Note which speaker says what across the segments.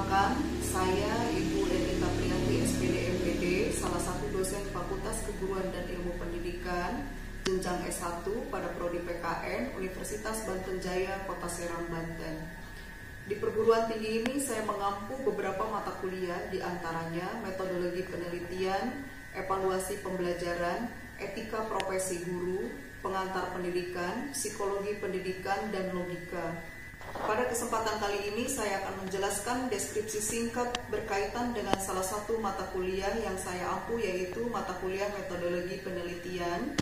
Speaker 1: Perkenalkan, saya Ibu Denita Priyanti, SPD MPD, salah satu dosen Fakultas Keguruan dan Ilmu Pendidikan, jenjang S1 pada Prodi PKN, Universitas Banten Jaya, Kota Serang, Banten. Di perguruan tinggi ini saya mengampu beberapa mata kuliah, diantaranya metodologi penelitian, evaluasi pembelajaran, etika profesi guru, pengantar pendidikan, psikologi pendidikan, dan logika. Pada kesempatan kali ini saya akan menjelaskan deskripsi singkat berkaitan dengan salah satu mata kuliah yang saya ampu, yaitu mata kuliah metodologi penelitian.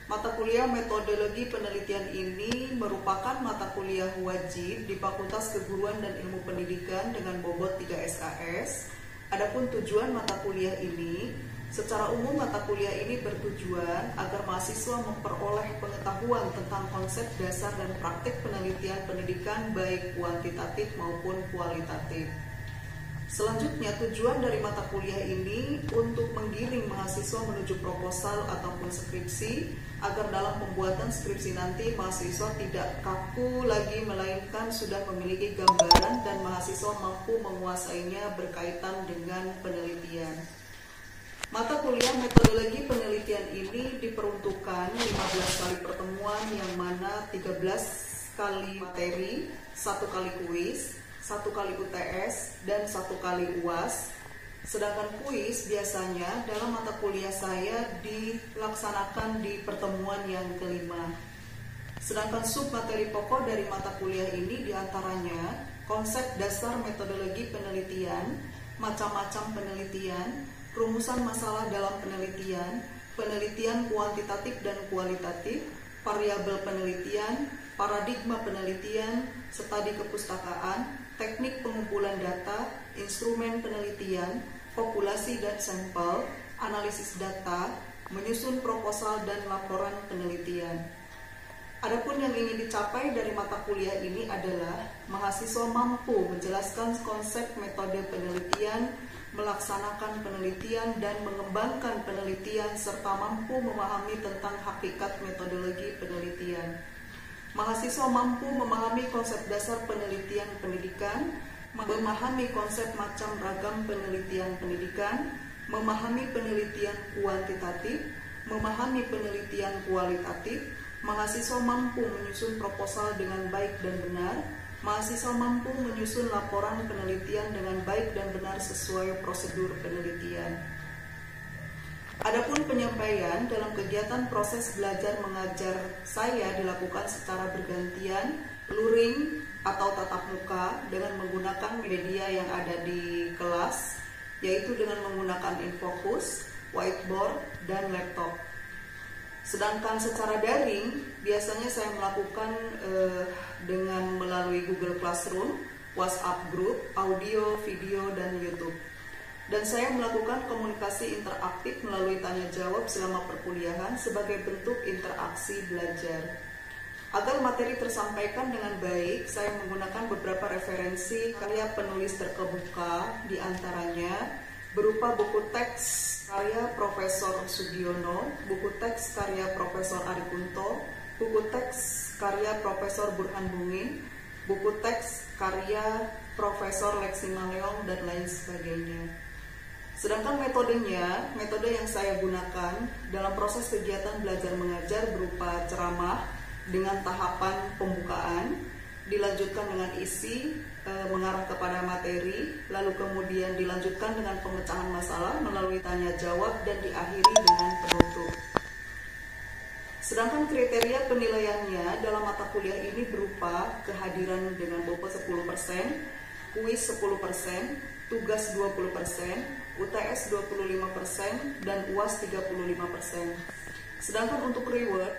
Speaker 1: Mata kuliah metodologi penelitian ini merupakan mata kuliah wajib di Fakultas Keguruan dan Ilmu Pendidikan dengan bobot 3 SKS. Adapun tujuan mata kuliah ini, secara umum mata kuliah ini bertujuan agar mahasiswa memperoleh pengetahuan tentang konsep dasar dan praktik penelitian pendidikan baik kuantitatif maupun kualitatif. Selanjutnya, tujuan dari mata kuliah ini untuk menggiring mahasiswa menuju proposal ataupun skripsi, agar dalam pembuatan skripsi nanti mahasiswa tidak kaku lagi, melainkan sudah memiliki gambaran dan mahasiswa mampu menguasainya berkaitan dengan penelitian. Mata kuliah metodologi penelitian ini diperuntukkan 15 kali pertemuan, yang mana 13 kali materi, 1 kali kuis, 1 kali UTS, dan 1 kali UAS. Sedangkan kuis biasanya dalam mata kuliah saya dilaksanakan di pertemuan yang kelima. Sedangkan sub materi pokok dari mata kuliah ini diantaranya konsep dasar metodologi penelitian, macam-macam penelitian, rumusan masalah dalam penelitian, penelitian kuantitatif dan kualitatif, variabel penelitian, paradigma penelitian, studi kepustakaan, teknik pengumpulan data, instrumen penelitian, populasi dan sampel, analisis data, menyusun proposal dan laporan penelitian. Adapun yang ingin dicapai dari mata kuliah ini adalah mahasiswa mampu menjelaskan konsep metode penelitian, melaksanakan penelitian dan mengembangkan penelitian, serta mampu memahami tentang hakikat metodologi penelitian. Mahasiswa mampu memahami konsep dasar penelitian pendidikan, memahami konsep macam ragam penelitian pendidikan, memahami penelitian kuantitatif, memahami penelitian kualitatif. Mahasiswa mampu menyusun proposal dengan baik dan benar. Mahasiswa mampu menyusun laporan penelitian dengan baik dan benar sesuai prosedur penelitian. Adapun penyampaian dalam kegiatan proses belajar mengajar saya dilakukan secara bergantian, luring atau tatap muka dengan menggunakan media yang ada di kelas, yaitu dengan menggunakan infocus, whiteboard, dan laptop. Sedangkan secara daring, biasanya saya melakukan dengan melalui Google Classroom, WhatsApp Group, audio, video, dan YouTube. Dan saya melakukan komunikasi interaktif melalui tanya jawab selama perkuliahan sebagai bentuk interaksi belajar. Agar materi tersampaikan dengan baik, saya menggunakan beberapa referensi karya penulis terkemuka, diantaranya berupa buku teks karya Profesor Sugiono, buku teks karya Profesor Arikunto, buku teks karya Profesor Burhan Bungin, buku teks karya Profesor Lexi Maleong, dan lain sebagainya. Sedangkan metodenya, metode yang saya gunakan dalam proses kegiatan belajar mengajar berupa ceramah dengan tahapan pembukaan, dilanjutkan dengan isi mengarah kepada materi, lalu kemudian dilanjutkan dengan pemecahan masalah melalui tanya jawab, dan diakhiri dengan penutup. Sedangkan kriteria penilaiannya dalam mata kuliah ini berupa kehadiran dengan bobot 10%, kuis 10%, tugas 20%, UTS 25%, dan UAS 35%. Sedangkan untuk reward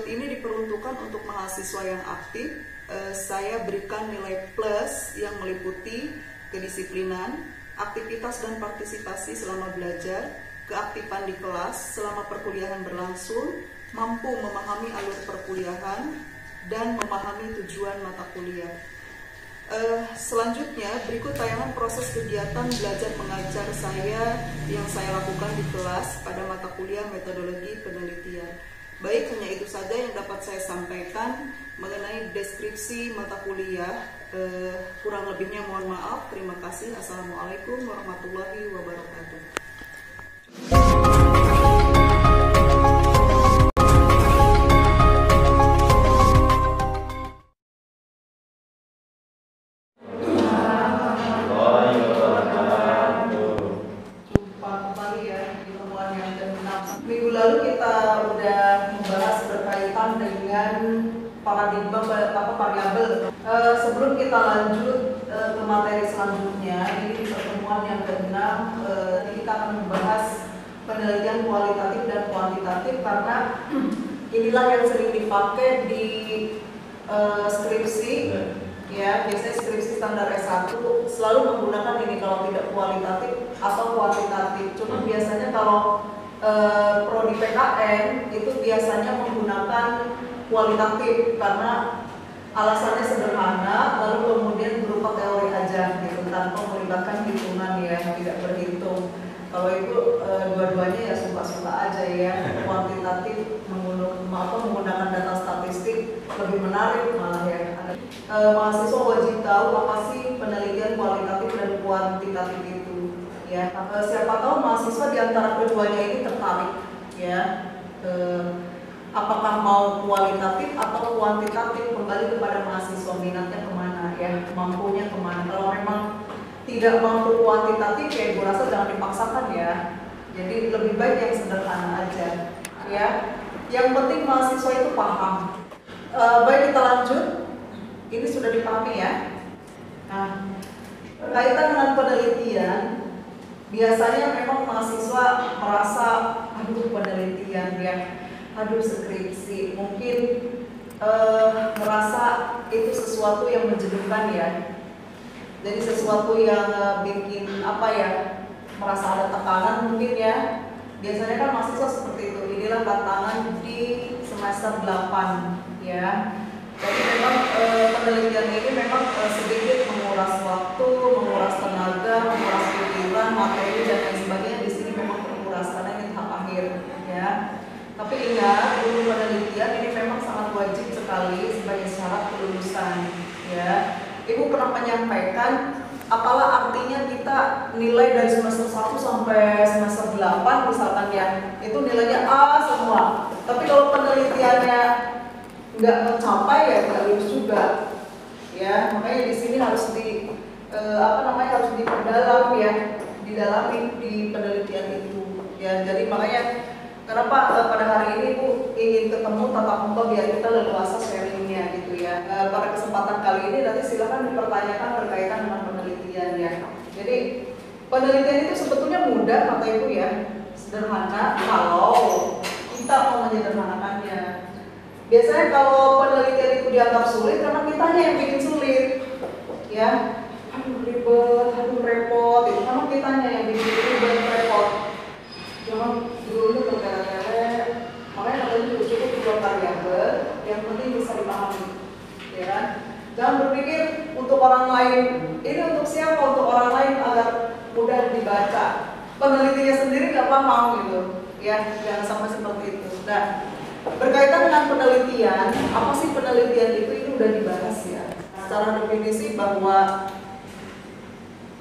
Speaker 1: ini diperuntukkan untuk mahasiswa yang aktif. Saya berikan nilai plus yang meliputi kedisiplinan, aktivitas dan partisipasi selama belajar, keaktifan di kelas selama perkuliahan berlangsung, mampu memahami alur perkuliahan, dan memahami tujuan mata kuliah. Selanjutnya, berikut tayangan proses kegiatan belajar mengajar saya yang saya lakukan di kelas pada mata kuliah metodologi penelitian. Baik, hanya itu saja yang dapat saya sampaikan mengenai deskripsi mata kuliah. Kurang lebihnya mohon maaf. Terima kasih. Assalamualaikum warahmatullahi wabarakatuh. Minggu lalu kita udah membahas berkaitan dengan paradigma variabel. Sebelum kita lanjut ke materi selanjutnya, ini di pertemuan yang ke-6 kita akan membahas penelitian kualitatif dan kuantitatif, karena inilah yang sering dipakai di skripsi. Ya, biasanya skripsi standar S1 selalu menggunakan ini kalau tidak kualitatif atau kuantitatif. Cuma biasanya kalau prodi PKN itu biasanya menggunakan kualitatif karena alasannya sederhana, lalu kemudian berupa teori aja gitu, tanpa melibatkan hitungan ya, tidak berhitung. Kalau itu dua-duanya ya suka-suka aja ya. Kuantitatif menggunakan data statistik lebih menarik malah ya. Mahasiswa wajib tahu apa sih penelitian kualitatif dan kuantitatif itu. Ya, siapa tahu mahasiswa di antara keduanya ini tertarik ya, apakah mau kualitatif atau kuantitatif, kembali kepada mahasiswa minatnya kemana ya, mampunya kemana. Kalau memang tidak mampu kuantitatif ya gue rasa jangan dipaksakan ya, jadi lebih baik yang sederhana aja ya, yang penting mahasiswa itu paham. Baik, kita lanjut. Ini sudah dipahami ya. Nah, berkaitan dengan penelitian, biasanya memang mahasiswa merasa aduh penelitian ya, aduh skripsi, mungkin merasa itu sesuatu yang menjenuhkan ya. Jadi sesuatu yang bikin apa ya, merasa ada tekanan mungkin ya. Biasanya kan mahasiswa seperti itu. Inilah tantangan di semester 8 ya. Jadi memang penelitian ini memang sedikit menguras waktu, menguras tenaga, menguras pikiran, materi dan lain sebagainya. Di sini memang terkuras karena ini tahap akhir ya. Tapi ingat, ilmu penelitian ini memang sangat wajib sekali sebagai syarat kelulusan ya. Ibu pernah menyampaikan apalah artinya kita nilai dari semester 1 sampai semester 8 misalkan ya, itu nilainya A semua. Tapi kalau penelitiannya nggak mencapai ya nggak lulus juga ya. Makanya di sini harus harus diperdalam ya, didalami di penelitian itu ya. Jadi makanya kenapa pada hari ini Bu ingin ketemu tatap muka biar kita leluasa sharingnya gitu ya. Pada kesempatan kali ini nanti silakan dipertanyakan berkaitan dengan penelitian ya. Jadi penelitian itu sebetulnya mudah kata Ibu ya, sederhana kalau kita mau menyederhanakannya. Biasanya kalau penelitian itu dianggap sulit karena kitanya yang bikin sulit ya. Aduh ribet, aduh repot, itu karena kitanya yang bikin ribet, repot. Jangan dulu bertele-tele, makanya katanya juga cukup dua variabel, yang penting bisa dipahami ya kan? Jangan berpikir untuk orang lain, ini untuk siapa? Untuk orang lain agar mudah dibaca. Penelitinya sendiri nggak paham gitu ya, jangan sampai seperti itu. Nah, berkaitan dengan penelitian, apa sih penelitian itu? Ini udah dibahas ya. Secara definisi bahwa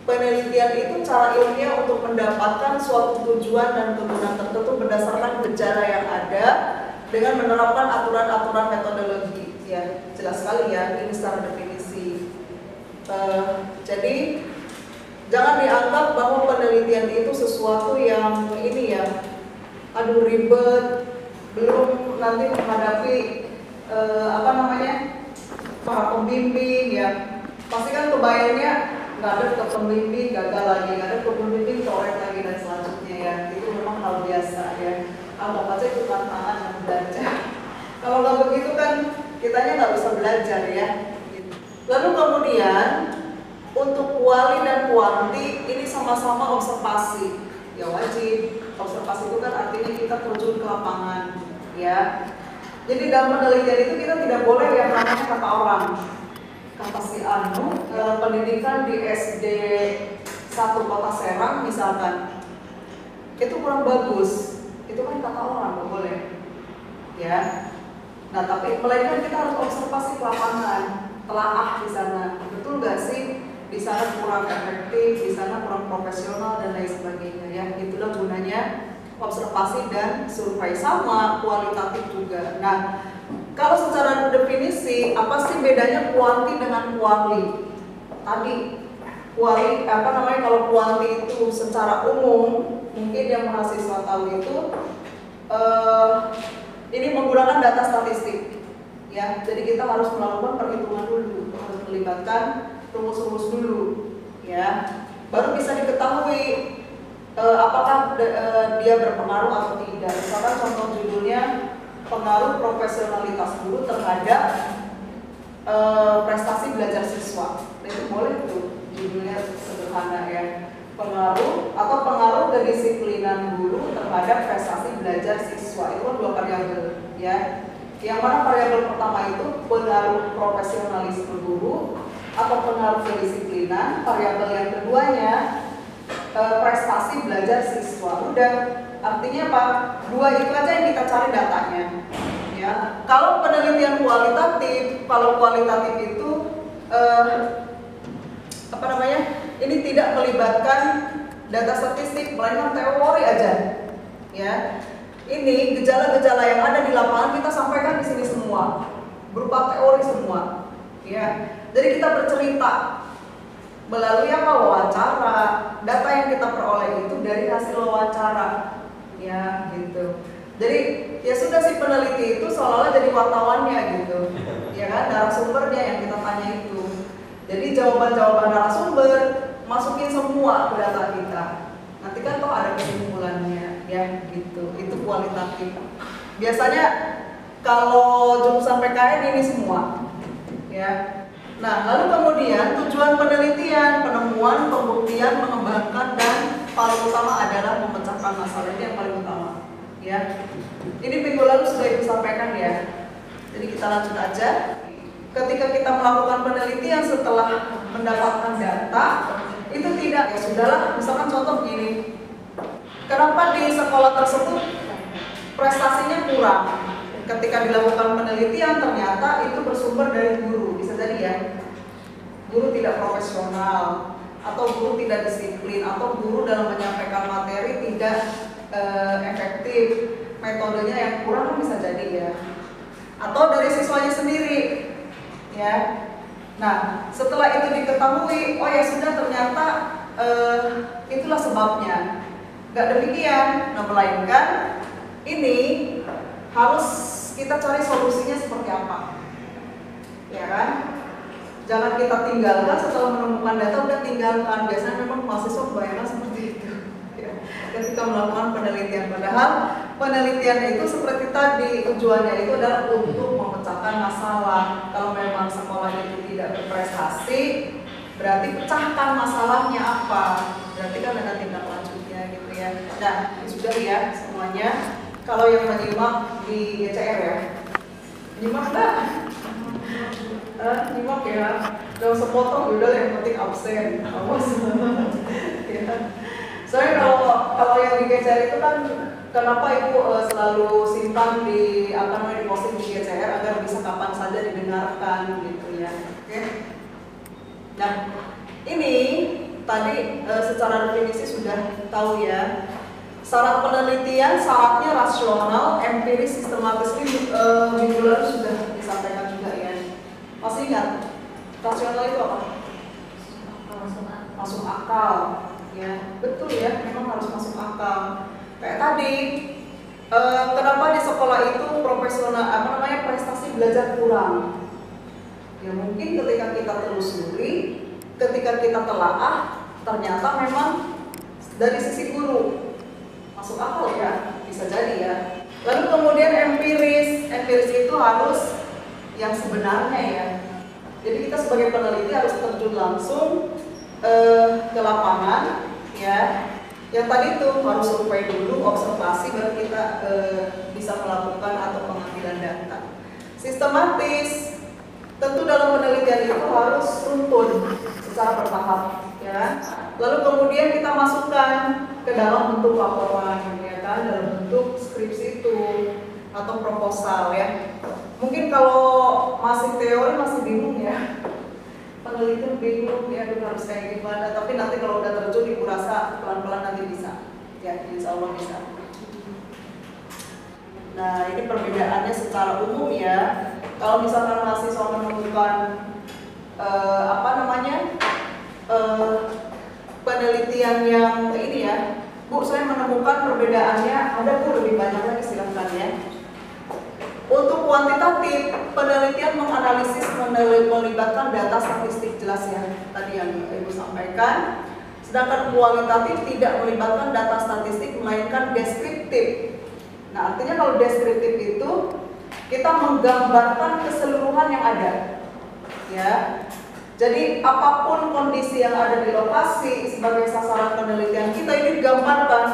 Speaker 1: penelitian itu cara ilmiah untuk mendapatkan suatu tujuan dan kegunaan tertentu berdasarkan gejala yang ada dengan menerapkan aturan-aturan metodologi. Ya, jelas sekali ya, ini secara definisi. Jadi jangan dianggap bahwa penelitian itu sesuatu yang ini ya, aduh ribet, belum nanti menghadapi para pembimbing ya. Pasti kan kebayangnya nggak ada ke pembimbing gagal lagi, nggak ada ke pembimbing coret lagi dan selanjutnya ya. Itu memang hal biasa ya. Anggap aja itu tantangan yang belajar. Kalau nggak begitu kan kitanya nggak bisa belajar ya. Lalu kemudian untuk kuali dan kuanti ini sama-sama observasi ya, wajib. Observasi itu kan artinya kita terjun ke lapangan ya. Jadi dalam penelitian itu kita tidak boleh yang namanya kata orang, kata si Anu, pendidikan di SD 1 Kota Serang misalkan itu kurang bagus, itu kan kata orang, nggak boleh ya. Nah, tapi melainkan kita harus observasi ke lapangan, telaah di sana. Betul nggak sih di sana kurang efektif, di sana kurang profesional dan lain sebagainya ya. Itulah gunanya observasi dan survei, sama kualitatif juga. Nah, kalau secara definisi apa sih bedanya kuanti dengan kuali? Tadi kuali kalau kuanti itu secara umum, mungkin yang mahasiswa tahu itu ini menggunakan data statistik ya. Jadi kita harus melakukan perhitungan dulu, harus melibatkan rumus-rumus dulu ya. Baru bisa diketahui apakah dia berpengaruh atau tidak. Misalkan contoh judulnya pengaruh profesionalitas guru terhadap prestasi belajar siswa. Nah, itu boleh tuh judulnya sederhana ya. Pengaruh kedisiplinan guru terhadap prestasi belajar siswa. Itu kan 2 variabel ya. Yang mana variabel pertama itu pengaruh profesionalisme guru atau pengaruh kedisiplinan. Variabel yang keduanya prestasi belajar siswa. Udah, artinya apa? 2 itu aja yang kita cari datanya ya. Kalau penelitian kualitatif, itu ini tidak melibatkan data statistik, melainkan teori aja ya. Ini gejala-gejala yang ada di lapangan kita sampaikan di sini semua berupa teori semua ya. Jadi kita bercerita melalui wawancara. Data yang kita peroleh itu dari hasil wawancara ya gitu. Jadi ya sudah sih, peneliti itu seolah-olah jadi wartawannya gitu ya kan, narasumbernya yang kita tanya itu. Jadi jawaban-jawaban narasumber masukin semua ke data kita. Nanti kan toh ada kesimpulannya ya gitu. Itu kualitatif. Biasanya kalau jurusan PKN ini semua ya. Nah, lalu kemudian tujuan penelitian, penemuan, pembuktian, mengembangkan, dan paling utama adalah memecahkan masalah. Ini yang paling utama ya. Ini minggu lalu sudah Ibu sampaikan ya. Jadi kita lanjut aja. Ketika kita melakukan penelitian setelah mendapatkan data, itu tidak, ya sudahlah, misalkan contoh begini. Kenapa di sekolah tersebut prestasinya kurang? Ketika dilakukan penelitian ternyata itu bersumber dari guru. Bisa jadi ya, guru tidak profesional, atau guru tidak disiplin, atau guru dalam menyampaikan materi tidak efektif, metodenya yang kurang, bisa jadi ya. Atau dari siswanya sendiri ya. Nah, setelah itu diketahui, oh ya sudah, ternyata itulah sebabnya. Gak demikian, nah melainkan ini harus kita cari solusinya seperti apa, ya kan? Jangan kita tinggalkan setelah menemukan data, udah tinggalkan. Biasanya memang mahasiswa kebanyakan seperti itu ya, ketika melakukan penelitian. Padahal penelitian itu seperti tadi, tujuannya itu adalah untuk memecahkan masalah. Kalau memang sekolah itu tidak berprestasi, berarti pecahkan masalahnya apa, berarti kan ada tindak lanjutnya gitu ya. Nah, sudah ya semuanya. Kalau yang menyimak di GCR ya, nyimak nggak? Nyimak ya, gak usah potong, udah yang penting absen, awas. Ya. Soalnya kalau yang di GCR itu kan, kenapa Ibu selalu simpan di di posting di GCR agar bisa kapan saja didengarkan gitu ya. Oke. Nah, ini tadi secara definisi sudah tahu ya. Syarat penelitian, syaratnya rasional, empiris, sistematis. Ini minggu lalu sudah disampaikan juga ya. Masih ingat? Rasional itu apa? Masuk akal. Ya, betul ya, memang harus masuk akal. Kayak tadi, kenapa di sekolah itu profesional, prestasi belajar kurang? Ya mungkin ketika kita telusuri, ketika kita telaah, ternyata memang dari sisi guru. Masuk akal ya, bisa jadi ya. Lalu kemudian empiris itu harus yang sebenarnya ya. Jadi kita sebagai peneliti harus terjun langsung ke lapangan ya. Yang tadi itu harus survei dulu, observasi, baru kita bisa melakukan atau pengambilan data. Sistematis, tentu dalam penelitian itu harus runtun secara bertahap ya. Lalu kemudian kita masukkan ke dalam bentuk laporan ya kan, dalam bentuk skripsi itu. atau proposal ya. Mungkin kalau masih teori masih bingung ya, penelitian bingung ya harus kayak gimana, tapi nanti kalau udah terjun Ibu rasa pelan-pelan nanti bisa ya, insya Allah bisa. Nah ini perbedaannya secara umum ya. Kalau misalkan mahasiswa menemukan penelitian yang ini ya, Bu saya menemukan perbedaannya ada Bu, lebih banyak lagi silahkan ya. Untuk kuantitatif, penelitian menganalisis melibatkan data statistik jelas ya, tadi yang Ibu sampaikan. Sedangkan kualitatif tidak melibatkan data statistik, melainkan deskriptif. Nah, artinya kalau deskriptif itu kita menggambarkan keseluruhan yang ada. Ya. Jadi apapun kondisi yang ada di lokasi sebagai sasaran penelitian kita ini digambarkan.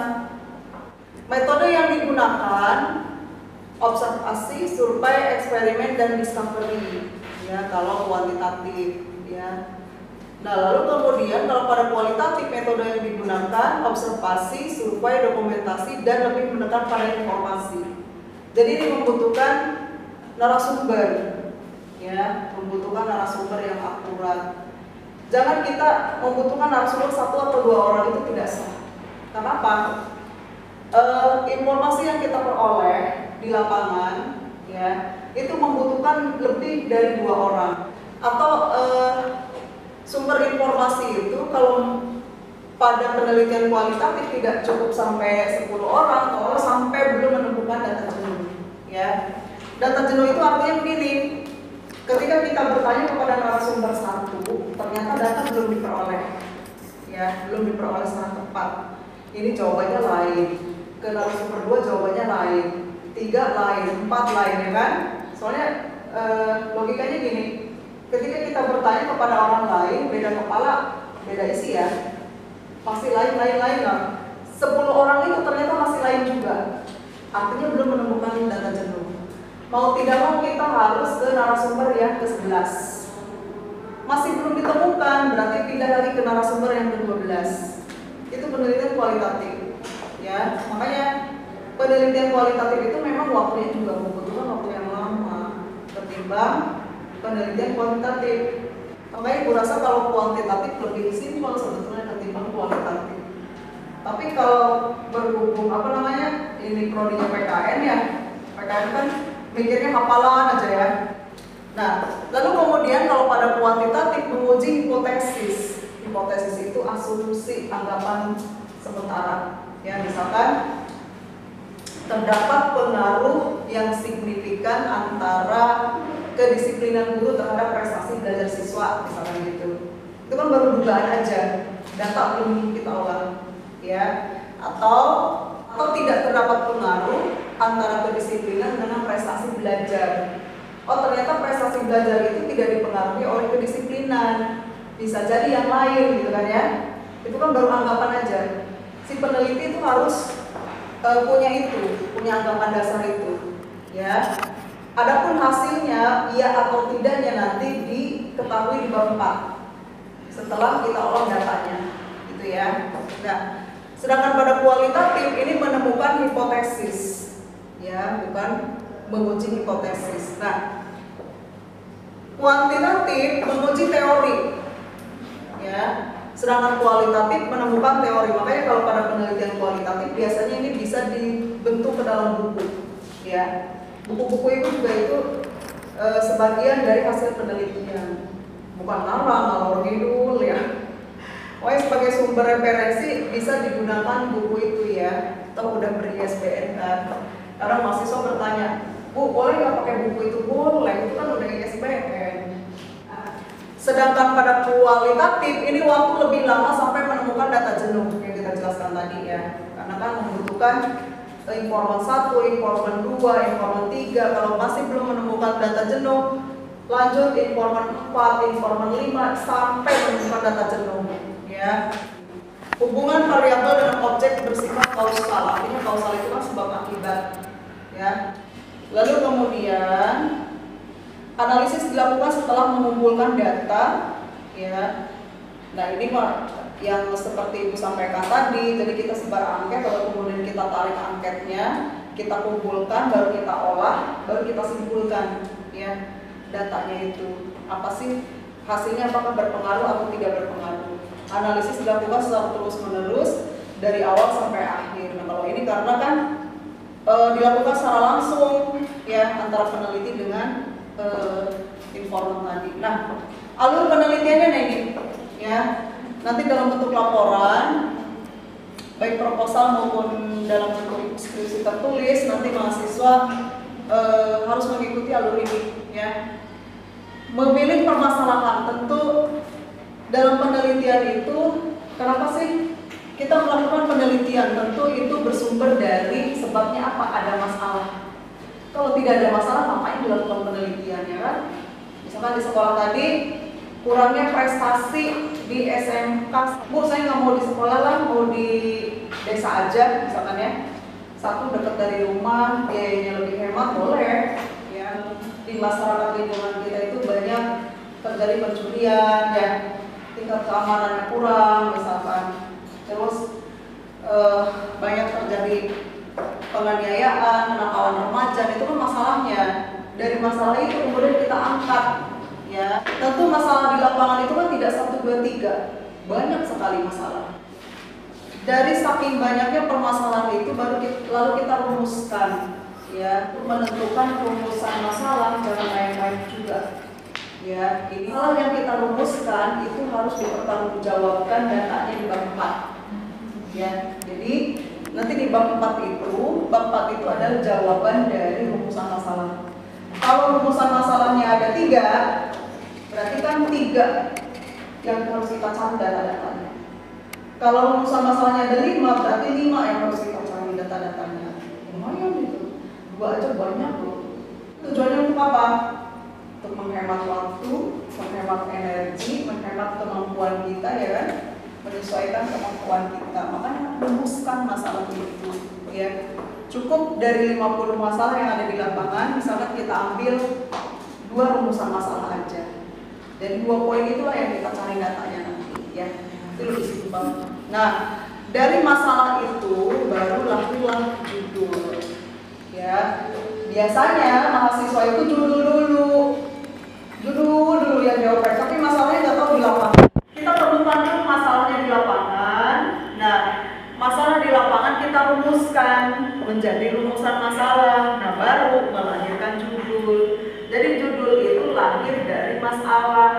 Speaker 1: Metode yang digunakan observasi, survei, eksperimen, dan discovery ya kalau kuantitatif ya. Nah lalu kemudian kalau pada kualitatif metode yang digunakan observasi, survei, dokumentasi, dan lebih menekan pada informasi. Jadi ini membutuhkan narasumber ya, membutuhkan narasumber yang akurat. Jangan kita membutuhkan narasumber 1 atau 2 orang, itu tidak sah. Kenapa? Informasi yang kita peroleh di lapangan ya itu membutuhkan lebih dari 2 orang, atau sumber informasi itu kalau pada penelitian kualitatif tidak cukup sampai 10 orang atau sampai belum menemukan data jenuh ya. Data jenuh itu artinya begini, ketika kita bertanya kepada narasumber 1 ternyata data belum diperoleh ya, belum diperoleh secara tepat, ini jawabannya lain, ke narasumber 2 jawabannya lain, 3 lain, 4 lain ya kan. Soalnya logikanya gini, ketika kita bertanya kepada orang lain, beda kepala, beda isi ya, pasti lain lah. 10 orang itu ternyata masih lain juga, artinya belum menemukan data jenuh. Mau tidak mau kita harus ke narasumber yang ke-11, masih belum ditemukan, berarti pindah lagi ke narasumber yang ke-12. Itu penelitian kualitatif ya. Makanya penelitian kualitatif itu memang waktunya juga membutuhkan waktu yang lama ketimbang penelitian kuantitatif. Makanya Ibu rasa kalau kuantitatif lebih simpel sebetulnya ketimbang kualitatif. Tapi kalau berhubung ini prodinya PKN ya, PKN kan mikirnya hafalan aja ya. Nah, lalu kemudian kalau pada kuantitatif menguji hipotesis. Hipotesis itu asumsi, anggapan sementara. Ya, misalkan terdapat pengaruh yang signifikan antara kedisiplinan guru terhadap prestasi belajar siswa, misalkan gitu. Itu kan baru dugaan aja, data belum kita olah, ya. Atau tidak terdapat pengaruh antara kedisiplinan dengan prestasi belajar. Oh ternyata prestasi belajar itu tidak dipengaruhi oleh kedisiplinan, bisa jadi yang lain gitu kan ya. Itu kan baru anggapan aja. Si peneliti itu harus punya anggapan dasar itu, ya. Adapun hasilnya iya atau tidaknya nanti diketahui di bab 4 setelah kita olah datanya, gitu ya. Nah, sedangkan pada kualitatif ini menemukan hipotesis, ya, bukan menguji hipotesis. Nah, kuantitatif menguji teori, ya. Sedangkan kualitatif menemukan teori. Makanya kalau pada penelitian kualitatif biasanya ini bisa dibentuk ke dalam buku, ya. Buku-buku itu juga itu sebagian dari hasil penelitian, bukan ngalor ngidul ya. Sebagai sumber referensi bisa digunakan buku itu ya. Atau udah ber-ISBN kan. Karena mahasiswa bertanya, Bu, boleh nggak pakai buku itu? Boleh, itu kan udah ISBN. Sedangkan pada kualitatif ini waktu lebih lama sampai menemukan data jenuh yang kita jelaskan tadi ya. Karena kan membutuhkan informan 1, informan 2, informan 3. Kalau masih belum menemukan data jenuh, lanjut informan 4, informan 5 sampai menemukan data jenuh ya. Hubungan variabel dengan objek bersifat kausal. Artinya kausal itu kan sebab akibat ya. Lalu kemudian analisis dilakukan setelah mengumpulkan data, ya. Nah ini yang seperti Ibu sampaikan tadi, jadi kita sebar angket, lalu kemudian kita tarik angketnya, kita kumpulkan, baru kita olah, baru kita simpulkan ya datanya itu apa sih, hasilnya apakah berpengaruh atau tidak berpengaruh. Analisis dilakukan secara terus-menerus dari awal sampai akhir. Nah, kalau ini karena kan dilakukan secara langsung ya antara peneliti dengan informan tadi. Nah, alur penelitiannya nah ini ya, nanti dalam bentuk laporan baik proposal maupun dalam bentuk skripsi tertulis, nanti mahasiswa harus mengikuti alur ini ya. Memilih permasalahan, tentu dalam penelitian itu kenapa sih kita melakukan penelitian? Tentu itu bersumber dari sebabnya apa, ada masalah. Kalau tidak ada masalah, ngapain dilakukan penelitian ya kan? Misalkan di sekolah tadi kurangnya prestasi di SMK, Bu saya nggak mau di sekolah lah, mau di desa aja misalkan ya. Satu, dekat dari rumah, biayanya lebih hemat, boleh ya. Di masyarakat lingkungan kita itu banyak terjadi pencurian ya, tingkat keamanannya kurang misalkan, terus banyak terjadi penganiayaan, kenakalan remaja, itu kan masalahnya. Dari masalah itu kemudian kita angkat ya. Tentu masalah di lapangan itu kan tidak 1, 2, 3, banyak sekali masalah. Dari saking banyaknya permasalahan itu lalu kita rumuskan ya, untuk menentukan rumusan masalah, jangan main-main juga ya. Ini hal yang kita rumuskan itu harus dipertanggungjawabkan datanya di bab 4 ya. Jadi nanti di bab 4 itu adalah jawaban dari rumusan masalah. Kalau rumusan masalahnya ada 3, berarti kan 3 yang harus kita cari data-datanya. Kalau rumusan masalahnya ada 5, berarti 5 yang harus kita cari data-datanya. Lumayan gitu, 2 aja banyak loh. Tujuannya untuk apa? Untuk menghemat waktu, menghemat energi, menghemat kemampuan kita ya kan, menyesuaikan kemampuan kita. Makanya rumuskan masalah itu ya. Cukup dari 50 masalah yang ada di lapangan, misalkan kita ambil 2 rumusan masalah aja. Dan 2 poin itulah yang kita cari datanya nanti ya. Itu lebih simpel. Nah, dari masalah itu baru lahirlah judul ya. Biasanya mahasiswa itu judul dulu yang diopek, tapi masalahnya nggak tahu di lapangan. Kita temukan dulu masalahnya di lapangan. Nah, masalah di lapangan kita rumuskan menjadi rumusan masalah. Nah, baru melahirkan judul. Jadi judul itu lahir dari masalah.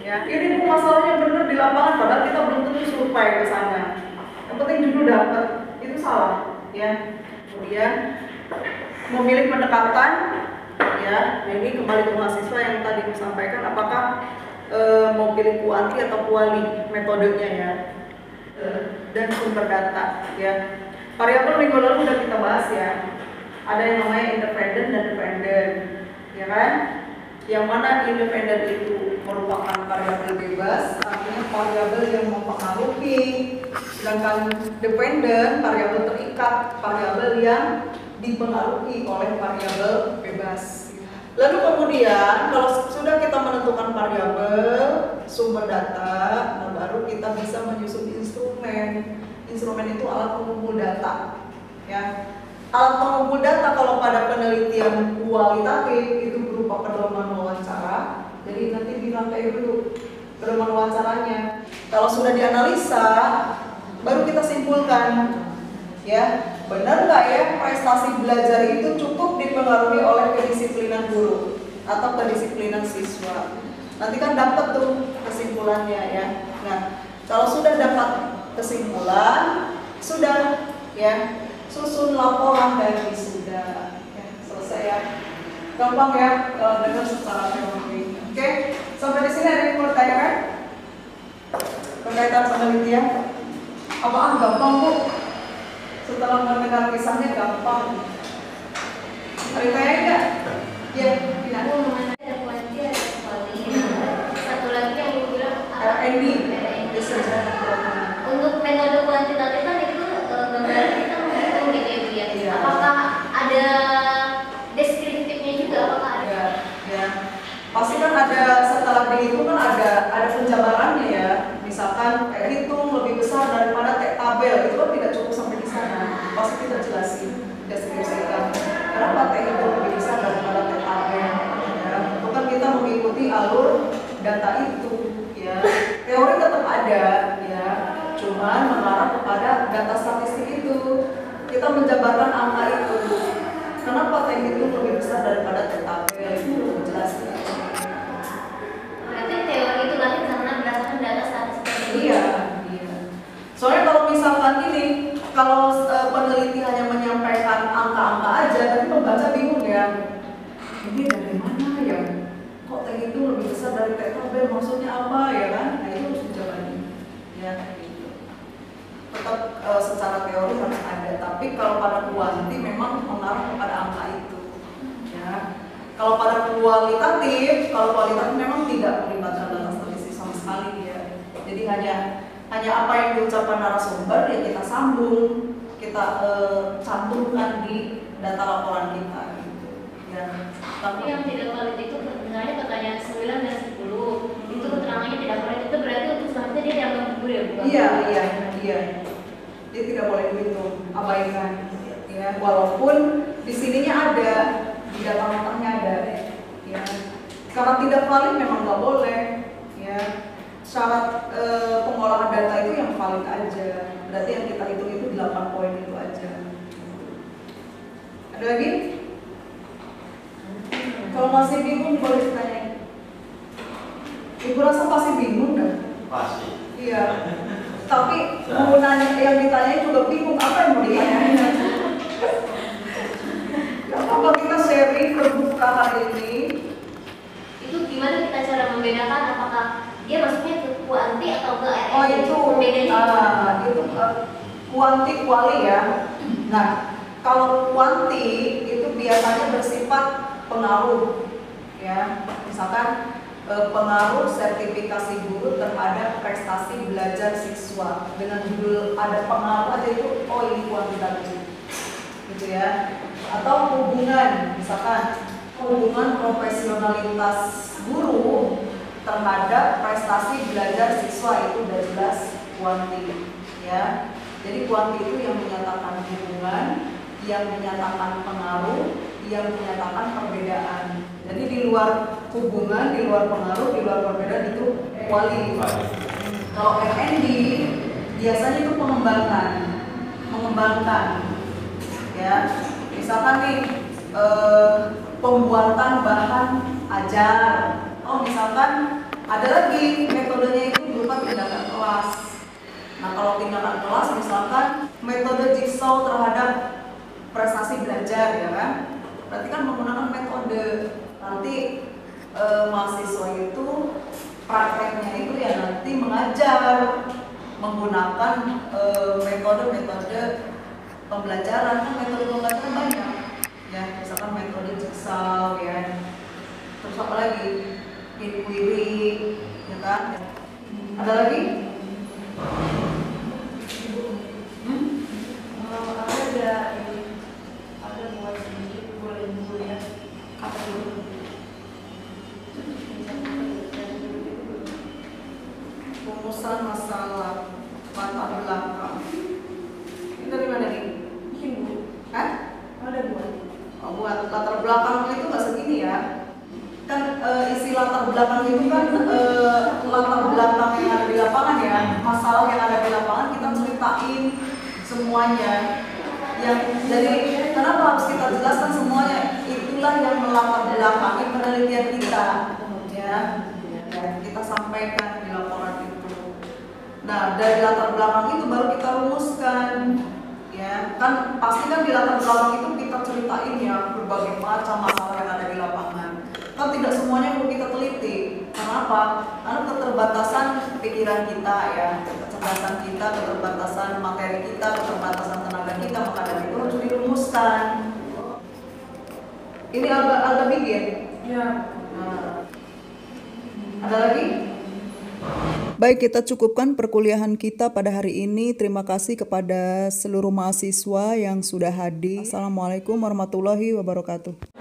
Speaker 1: Ya, ini Bu masalahnya benar di lapangan, padahal kita belum tentu survei ke sana. Yang penting judul dapat, itu salah. Ya, kemudian memilih pendekatan. Ya, nah ini kembali ke mahasiswa yang tadi disampaikan, apakah mau pilih kuanti atau kuali metodenya ya, dan sumber data ya. Variabel minggu lalu sudah kita bahas ya, ada yang namanya independen dan dependen ya kan. Yang mana independen itu merupakan variabel bebas, artinya variabel yang mempengaruhi, sedangkan dependen variabel terikat, variabel yang dipengaruhi oleh variabel bebas. Lalu kemudian kalau sudah kita menentukan variabel sumber data, nah baru kita bisa menyusun instrumen. Instrumen itu alat pengumpul data ya. Alat pengumpul data kalau pada penelitian kualitatif itu berupa pedoman wawancara. Jadi nanti dirangkai dulu pedoman wawancaranya. Kalau sudah dianalisa, baru kita simpulkan ya, benar nggak ya prestasi belajar itu cukup dipengaruhi oleh kedisiplinan guru atau kedisiplinan siswa. Nanti kan dapat tuh kesimpulannya ya. Nah, kalau sudah dapat kesimpulan, sudah ya, susun laporan dan wisuda ya, selesai ya. Gampang ya kalau dengar secara teori. Oke, sampai di sini ada yang mau ditanyakan berkaitan penelitian? Apaan gampang Bu? Setelah mendengar kisahnya gampang. Ada tanya enggak? Ya, tidak.
Speaker 2: Aku mau nanya ada kuanti, ada kuali. Satu lagi yang gue bilang
Speaker 1: ini.
Speaker 2: Untuk metode kuantitatif kan itu gambaran kita menghitung gitu ya Bu ya.
Speaker 1: Iya.
Speaker 2: Apakah ada deskriptifnya juga? Apakah ada?
Speaker 1: Ya. Pasti kan ada, setelah dihitung kan ada penjabarannya ya. Misalkan hitung lebih besar daripada tabel, itu kan tidak cukup sampai di sana. Pasti kita jelasin deskripsi alur data itu, ya. Teori tetap ada, ya. Cuman mengarah kepada data statistik itu. Kita menjabarkan angka itu. Kenapa tank itu lebih besar daripada tabel itu lebih jelas.
Speaker 2: Berarti teori itu lahir karena berdasarkan data statistik.
Speaker 1: Iya. Soalnya kalau misalkan ini, kalau peneliti hanya menyampaikan angka-angka aja, tapi pembaca bingung ya. Ini dari mana ya? Kok tank itu lebih besar dari tabel? Maksudnya apa ya kan? Nah itu harus dijalani. Ya gitu. Tetap secara teori harus ada, tapi kalau pada kuanti memang mengarah kepada angka itu. Ya. Kalau pada kualitatif memang tidak melibatkan data statistik sama sekali ya. Jadi hanya apa yang diucapkan narasumber ya kita sambung, kita cantumkan di data laporan kita gitu. Ya.
Speaker 2: Tapi yang tidak valid itu sebenarnya pertanyaan 9 dan 10 itu keterangannya tidak valid, itu berarti untuk selanjutnya dia dianggap gugur ya, bukan?
Speaker 1: Iya. Dia tidak boleh dihitung, abaikan. Ya, walaupun di sininya ada, di data matanya ada. Ya. Karena tidak valid memang nggak boleh. Ya. Syarat pengolahan data itu yang valid aja. Berarti yang kita hitung itu 8 poin itu aja. Ada lagi? Kalau masih bingung boleh ditanyain. Ibu rasa pasti bingung kan?
Speaker 3: Pasti.
Speaker 1: Iya. Tapi penggunanya yang ditanyai juga bingung apa yang mau ditanyain. Apa kita sharing terbuka hari ini?
Speaker 2: Itu gimana kita cara membedakan apakah dia masuknya ke kuanti atau ke RS?
Speaker 1: Oh itu kuanti kuali ya. Nah kalau kuanti itu biasanya bersifat pengaruh, ya. Misalkan pengaruh sertifikasi guru terhadap prestasi belajar siswa dengan judul ada pengaruh aja itu, oh ini kuantitatif, gitu ya. Atau hubungan, misalkan hubungan profesionalitas guru terhadap prestasi belajar siswa itu udah jelas kuanti, ya. Jadi kuanti itu yang menyatakan hubungan, yang menyatakan pengaruh, yang menyatakan perbedaan. Jadi di luar hubungan, di luar pengaruh, di luar perbedaan itu kuali. Kalau FND biasanya itu mengembangkan, ya. Misalkan nih pembuatan bahan ajar. Oh misalkan ada lagi metodenya itu berupa tindakan kelas. Nah kalau tindakan kelas misalkan metode jigsaw terhadap prestasi belajar ya kan, berarti kan menggunakan metode. Nanti mahasiswa itu prakteknya itu ya nanti mengajar menggunakan metode-metode pembelajaran. Kan metode pembelajaran banyak ya, misalkan metode jigsaw ya, terus apa lagi, inquiry ya kan. Ada lagi?
Speaker 2: Ada buat sendiri boleh dulu ya.
Speaker 1: Apa dulu? Rumusan masalah latar belakang. Ini dari mana nih?
Speaker 2: Bikin bu.
Speaker 1: Hah?
Speaker 2: Ada buat.
Speaker 1: Oh, buat latar belakang itu nggak segini ya? Kan isi latar belakang itu kan latar belakang yang ada di lapangan ya, masalah yang ada di lapangan kita ceritain semuanya. Jadi kenapa harus kita jelaskan semuanya? Itulah yang melatar belakangi penelitian kita, ya. Kita sampaikan di laporan itu. Nah dari latar belakang itu baru kita rumuskan, ya. Kan pasti kan di latar belakang itu kita ceritain ya berbagai macam masalah yang ada di lapangan. Kan tidak semuanya perlu kita teliti. Kenapa? Karena keterbatasan pikiran kita ya, kecerdasan kita, keterbatasan materi kita, keterbatasan tenaga kita, maka dari itu harus dirumuskan. Ini agak bikin. Ya. Nah. Ada lagi? Baik, kita cukupkan perkuliahan kita pada hari ini. Terima kasih kepada seluruh mahasiswa yang sudah hadir. Assalamualaikum warahmatullahi wabarakatuh.